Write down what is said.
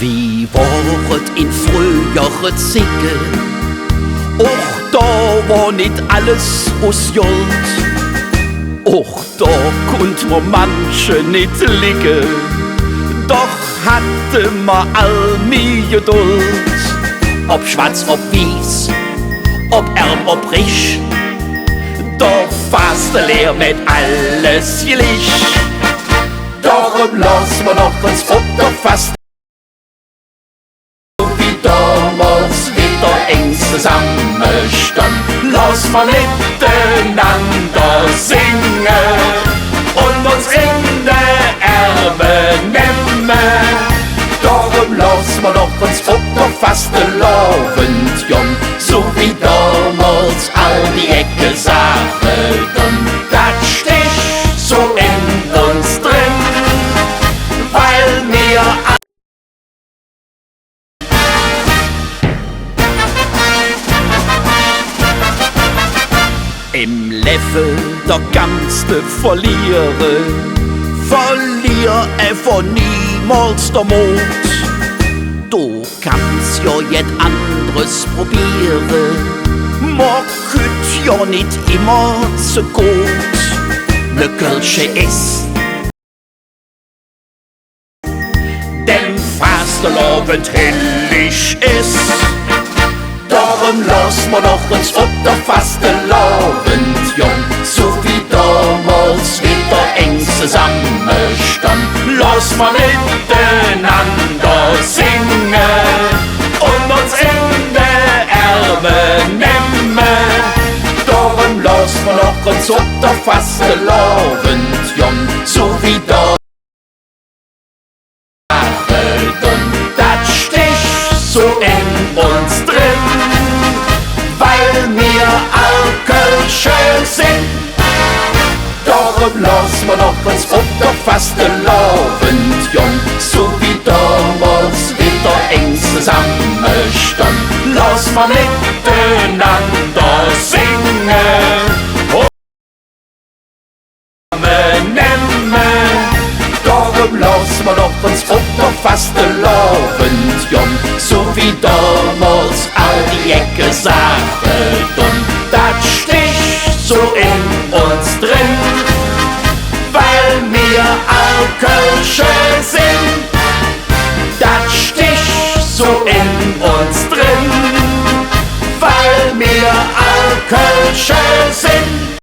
Wie waret in frühere Zicke, och da war nicht alles aus Jod, och da konnt man manche nicht liegen, doch hatte man all mi Geduld. Ob schwarz, ob weiß, ob ärm, ob reich, doch fast leer mit alles gleich. Darum lass man doch uns Futter fast wie damals wieder eng zusammenstand. Lass man miteinander singen und uns in der Arme nehmen. Darum lass man doch uns Futter fast laufend jung, so wie damals all die Ecke Sache dann. Das stich so in uns drin, weil wir im Level der ganze verliere einfach niemals der Mut. Du kannst ja jet anderes probieren, man könnt ja nicht immer so gut. Ne Kölsche ist, denn fast der Abend hellig ist. Darum lass man doch uns Futter fast Abend jung, so wie damals wieder eng zusammenstand. Lass mal miteinander singen und uns in der Arme nehmen. Darum lass man doch uns Futter fast Abend jung, so wie damals. Das stich so in uns drin, weil wir all Kölsche sind. Darum lass man doch uns Futter fast Abend jung, so wie damals wieder eng zusammenstand. Lass mal miteinander singen und nehmen. Darum lass man doch uns Futter fast Abend jung, so wie damals all die Ecke Sache dann. Das stich so in uns drin, weil wir all Kölsche sind. Das stich so in uns drin, weil wir all Kölsche sind.